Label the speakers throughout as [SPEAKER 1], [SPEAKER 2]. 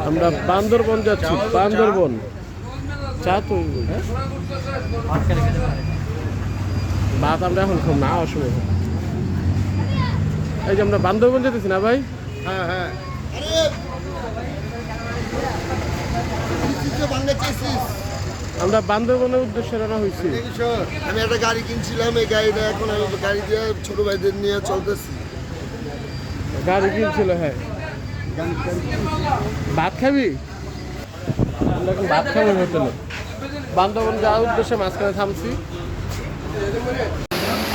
[SPEAKER 1] আমরা বান্দরবন যাচ্ছি, বান্দরবন। চা তো ভাত আমরা এখন খাব না, অসময়। এই যে আমরা বান্দরবন যেতেছি না ভাই?
[SPEAKER 2] হ্যাঁ হ্যাঁ।
[SPEAKER 1] আমরা বান্দরবনের উদ্দেশ্যে রানা হয়েছি।
[SPEAKER 2] আমি একটা গাড়ি কিনছিলাম, এই গাড়িটা এখন আমি গাড়ি দিয়ে ছোট ভাইদের নিয়ে চলতেছি।
[SPEAKER 1] গাড়ি কিনছিল, হ্যাঁ। ভাত খাবি? আমরা এখন ভাত খাবো হোটেলে। বান্দরবন যাওয়ার উদ্দেশ্যে মাঝখানে থামছি।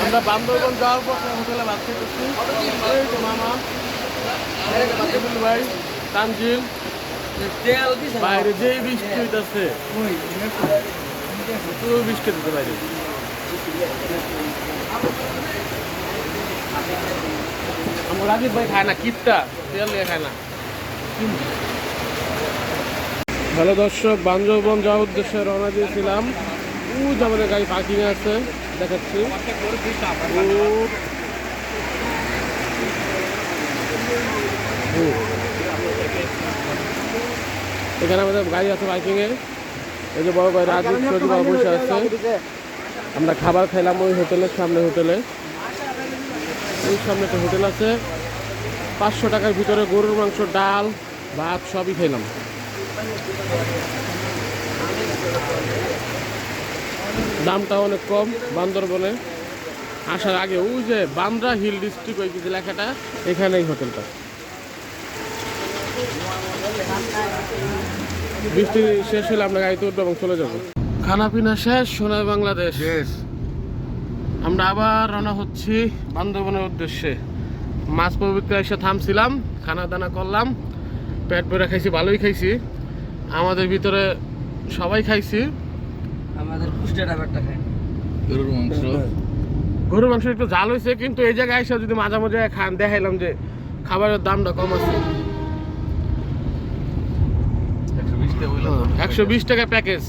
[SPEAKER 1] আমরা বান্দরবন যাওয়ার পর হোটেলে ভাত খেতেছি। মামা, ভাই, তানজিল, বাইরে যেই বৃষ্টি হইতেছে, বৃষ্টি দিতে বাইরে। আমার রাজীব ভাই খায় না, কিপটা তেল নিয়ে খায় না। হ্যালো দর্শক, বান্দরবন যাওয়ার উদ্দেশ্যে রওনা দিয়েছিলাম। আমাদের গাড়ি পার্কিং আছে, দেখাচ্ছি। এখানে আমাদের গাড়ি আছে পার্কিং এ। এই যে বড় ভাই রাজীব সজীব বসে আছে। আমরা খাবার খাইলাম ওই হোটেলের সামনে, হোটেলে ওই সামনে একটা হোটেল আছে। 500 টাকার ভিতরে গরুর মাংস, ডাল, ভাত সবই খাইলাম। দামটা অনেক কম বান্দরবনে আসার আগে। ওই যে বান্দ্রা হিল ডিস্ট্রিক্ট, ওই যে লেখাটা, এখানেই হোটেলটা। বৃষ্টি শেষ হলে আমরা গাড়িতে উঠবো এবং চলে যাবো। খানা পিনা শেষ, সোনার বাংলাদেশ। আমরা আবার রওনা হচ্ছি বান্দরবনের উদ্দেশ্যে। মাছ পবিত্র এসে থামছিলাম, খানা দানা করলাম, পেট ভরে খাইছি, ভালোই খাইছি। আমাদের ভিতরে সবাই খাইছি।
[SPEAKER 3] আমাদের পুষ্টির ব্যাপারটা খাই।
[SPEAKER 1] গরুর মাংস একটু ঝাল হয়েছে, কিন্তু এই জায়গায় এসে যদি মাঝে মাঝে খান, দেখাইলাম যে খাবারের দামটা কম আছে। 120 টাকা প্যাকেজ,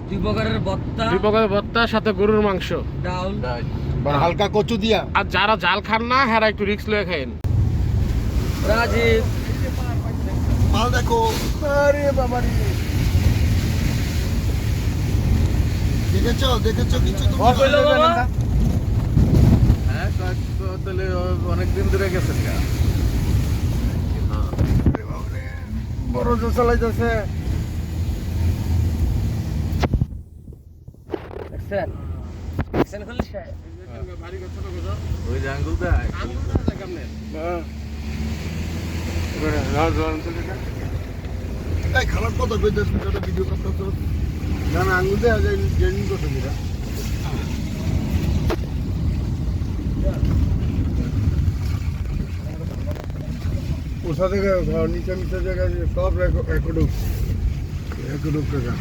[SPEAKER 3] 2 প্রকারের ভর্তা,
[SPEAKER 1] 2 প্রকারের ভর্তা, সাথে গরুর মাংস,
[SPEAKER 3] ডাল,
[SPEAKER 2] হালকা কচু দিয়া।
[SPEAKER 1] আর যারা জাল খান না, হ্যাঁ একটু রিস্ক লয়ে খাইন।
[SPEAKER 3] রাজীব
[SPEAKER 2] মাল দেখো, আরে বাবা রে, দেখেছো দেখেছো কিছু তো
[SPEAKER 1] হ্যাঁ, তাহলে অনেকদিন ধরে গেছেন।
[SPEAKER 2] বড় জোর চালাইতেছে।
[SPEAKER 3] দেখছেন দেখছেন খুলছ
[SPEAKER 1] ওই যে আঙ্গুলটা কেমনে?
[SPEAKER 2] এই খারাপ কথা কইতেছ, একটা ভিডিও করতেছ না, না আঙ্গুল দিয়ে আগে জেনিং করতে দিরা। ওসা থেকে নিচে নিচে জায়গায় সব একডুক টাকা।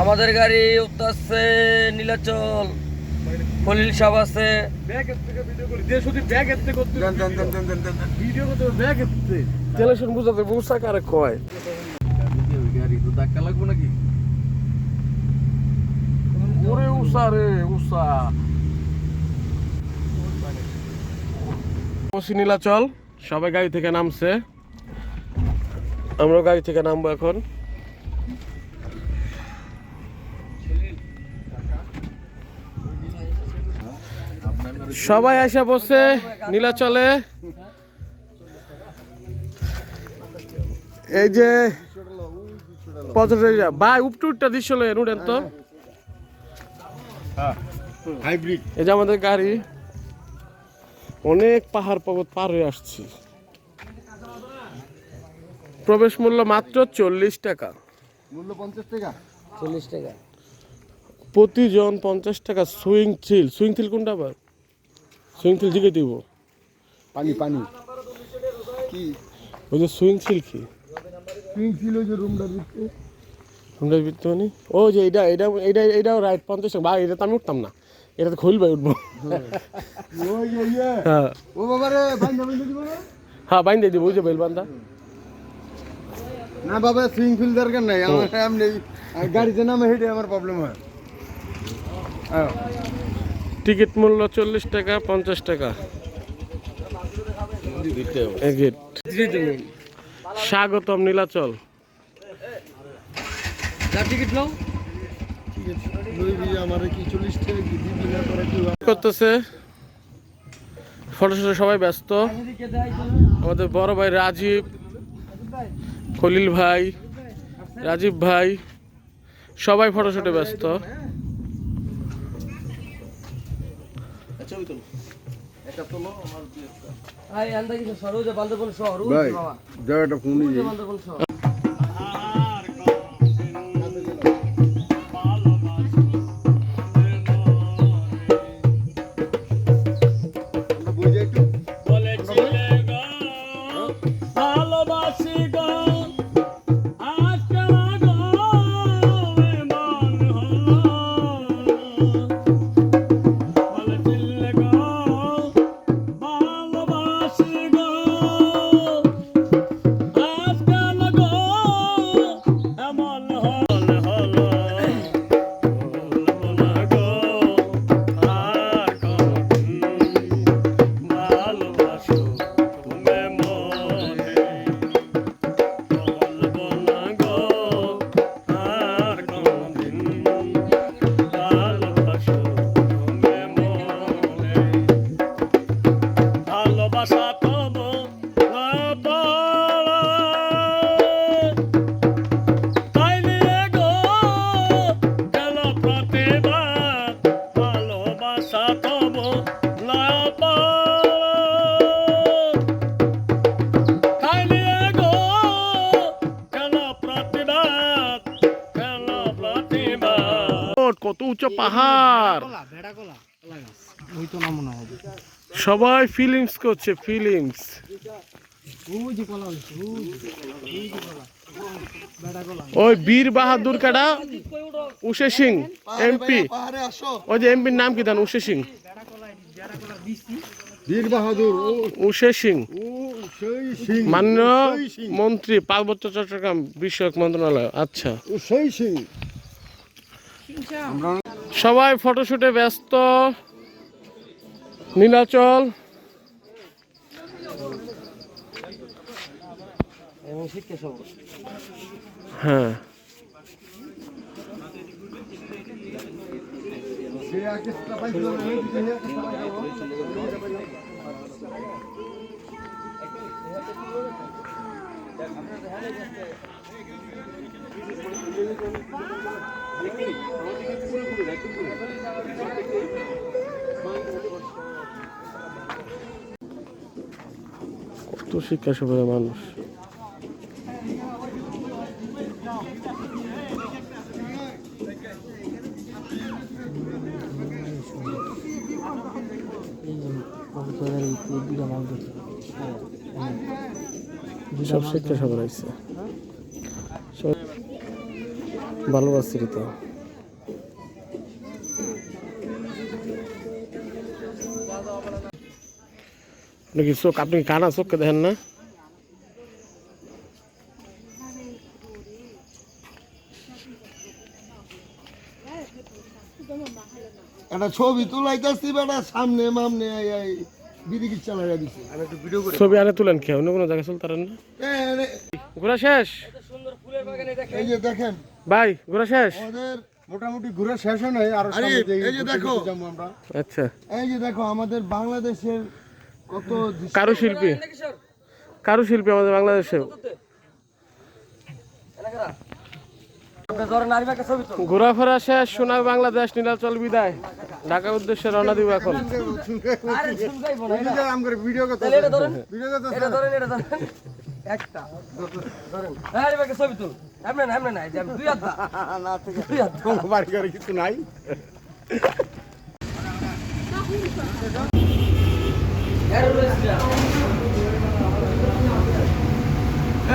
[SPEAKER 3] আমাদের গাড়ি উঠতেছে নীলাচল, খলিল সাহেব আছে।
[SPEAKER 1] নীলাচল, সবাই গাড়ি থেকে নামছে, আমরা গাড়ি থেকে নামবো এখন। সবাই আসা বসে নীলাচলে। এই যে ভাই উপটুরটা দৃশ্য লয়ে উঠেন তো।
[SPEAKER 2] হাইব্রিড।
[SPEAKER 1] এই যে আমাদের গাড়ি, অনেক পাহাড় পর্বত পার হয়ে আসছি। প্রবেশ মূল্য মাত্র 40 টাকা।
[SPEAKER 2] মূল্য 50 টাকা,
[SPEAKER 3] 40 টাকা
[SPEAKER 1] প্রতিজন 50 টাকা। সুইং থিল কোনটা আবার? সুইং থিল জিগে দিব।
[SPEAKER 2] পানি পানি কি
[SPEAKER 1] ওই যে সুইং থিল কি?
[SPEAKER 2] সুইং ছিল যে রুমটা দিতে,
[SPEAKER 1] রুমটা দিতে মানে ও যে এইটাও রাইট 50 টাকা। ভাই এটা তো আমি উঠতাম না, এটা তো খুলবে উঠবো।
[SPEAKER 2] ও বাবা রে, বাইন্দা দিব না?
[SPEAKER 1] হ্যাঁ বাইন্দে দিব, ওই যে বেল বান্ধা।
[SPEAKER 2] না বাবা সুইং ফিল দরকার নাই আমার এমনি গাড়িতে নামে হেঁটে আমার প্রবলেম হয়।
[SPEAKER 1] টিকিট মূল্য 40 টাকা 50 টাকা এগেট। স্বাগতম নীলাচল।
[SPEAKER 3] টিকিট নাও
[SPEAKER 2] আমার কি 40 টাকা কি দিবি না করে কি
[SPEAKER 1] করতেছে ফটোশুটে সবাই ব্যস্ত। আমাদের বড় ভাই রাজীব, খলিল ভাই, রাজীব ভাই সবাই ফটোশুটে ব্যস্ত।
[SPEAKER 3] ভাই আন্দা কিছু সরু যে বান্দরবন শহর
[SPEAKER 2] ভাই জায়গাটা কোনই
[SPEAKER 3] বান্দরবন শহর
[SPEAKER 1] কত উঁচু পাহাড়, সবাই ফিলিংস করছে ফিলিংস। ওই বীর বাহাদুর কাটা উষে সিং এমপি, ওই যে এমপির নাম কি জান? উষে সিং,
[SPEAKER 2] বীর বাহাদুর
[SPEAKER 1] উষে সিং
[SPEAKER 2] সেই সিং
[SPEAKER 1] মাননীয় মন্ত্রী পার্বত্য চট্টগ্রাম বিষয়ক মন্ত্রণালয়। আচ্ছা,
[SPEAKER 2] সেই সিং।
[SPEAKER 1] সবাই ফটোশুটে ব্যস্ত। নীলাচল
[SPEAKER 3] এবং শিক্ষা সব
[SPEAKER 1] হ্যাঁ কত শিক্ষা সভ্যতার মানুষ। সব শিক্ষা সভা রয়েছে, সব ভালোবাসি তো। নাকি চোখ, আপনি কানা চোখকে দেখেন না?
[SPEAKER 2] একটা ছবি তুলাইতেছি বেটা, সামনে মামনে বিদিকি চালাইয়া দিছে। আমি একটু ভিডিও করি।
[SPEAKER 1] ছবি আরে তুলেন, খেয়ে অন্য কোনো জায়গায় চলতারেন না। ঘোরা শেষ
[SPEAKER 3] সুন্দর ফুলের বাগানে দেখেন।
[SPEAKER 2] এই যে দেখেন
[SPEAKER 1] ভাই, ঘোরা শেষ।
[SPEAKER 2] আমাদের মোটামুটি ঘুরে শেষ হয় নাই, আরো সামনে এই যে দেখো আমরা।
[SPEAKER 1] আচ্ছা,
[SPEAKER 2] এই যে দেখো আমাদের বাংলাদেশের কত
[SPEAKER 1] কারুশিল্পী, কারুশিল্পী আমাদের বাংলাদেশে। ঘোরাফেরা শেষ, সোনার বাংলাদেশ, নীলাচল বিদায়, ঢাকার উদ্দেশ্যে রওনা দিব এখন।
[SPEAKER 2] ভিডিও করতে
[SPEAKER 3] একটা ধরেন আরে বাকি ছবি তুল। এমনে না এমনে না, যে দুই হাত দা না থেকে দুই হাত
[SPEAKER 2] বাড়ি করে কিছু নাই।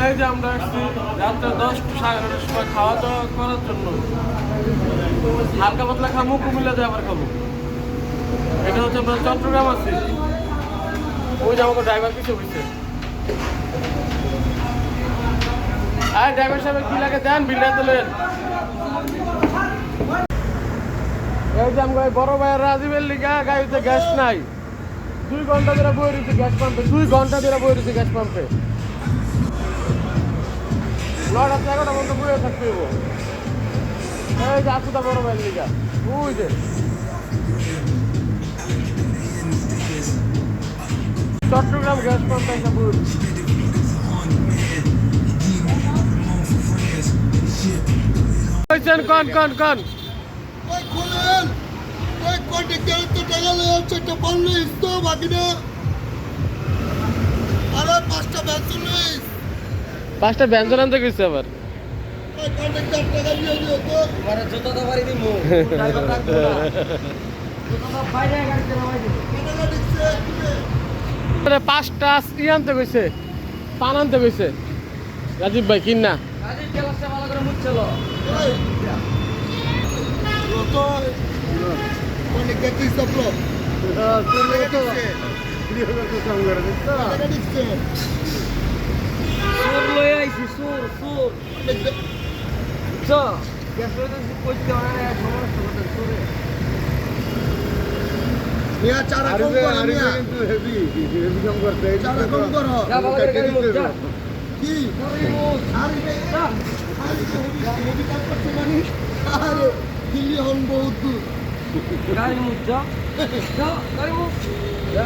[SPEAKER 1] এই যে আমরা আসছি রাত্রে 10-11টার সময় খাওয়া দাওয়া করার জন্য। হালকা পাতলা খাবো, কুমিল্লা দিয়ে আবার খাবো। এটা হচ্ছে আমরা চট্টগ্রাম আছি। ওই যে আমাকে ড্রাইভার কিছু হয়েছে। আর ড্রাইভার সাহেব কি লাগে দেন বিলটা তোলেন। এই যে আমরা বড় ভাইয়ের রাজীবের লিগা গাড়িতে গ্যাস নাই, 2 ঘন্টা ধরে বয়ে রয়েছে গ্যাস পাম্পে, 2 ঘন্টা ধরে বয়ে রয়েছে গ্যাস পাম্পে। 9টা থেকে 11টা পর্যন্ত বয়ে থাকতে হইব। এই যে আসুদা বড় ভাইয়ের লিগা, ওই যে চট্টগ্রাম গ্যাস পাম্পে একটা বয়ে রয়েছে। কন কন কন
[SPEAKER 2] ওই খোলেন, ওই কন্ট্রাক্টরের তো টাকা লয়ে যাচ্ছে, একটা পারলে ইস্তো বাকি না। আরে 5টা বেতন লইস,
[SPEAKER 1] 5টা ব্যঞ্জন আনতে গেছে আবার।
[SPEAKER 2] ওই কন্ট্রাক্টর টাকা দিয়ে দিও তো।
[SPEAKER 3] মানে জুতোটা বাড়ি দিমু ড্রাইভার রাখবো না জুতোটা বাইরে গাড়িতে নামাই দিমু
[SPEAKER 2] টাকা দিচ্ছে কিনে।
[SPEAKER 1] 5টা আনতে গেছে, পান আনতে গেছে রাজীব ভাই কিনা।
[SPEAKER 3] গাড়ির গ্লাসটা ভালো করে মুছছিল
[SPEAKER 2] ওই তো কন্ট্রাক্টর কি সপ্লো টাকা দিচ্ছে।
[SPEAKER 3] সুর লই আইছি সুর সুর চ গ্যাস লইতে কইতে মানে সমস্যা করতে সুরে
[SPEAKER 2] মিয়া চারা কম করো, মিয়া চারা কম করো।
[SPEAKER 3] যা ভালো করে গাড়ি মুছ যা
[SPEAKER 2] কি
[SPEAKER 3] গাড়ি মুছ
[SPEAKER 2] আরে ভাই,
[SPEAKER 3] যা
[SPEAKER 2] আরে হেভি কাজ করছে মানে। আরে দিল্লি হন বহুত দূর।
[SPEAKER 3] গাড়ি মুছ যা যা গাড়ি মুছ যা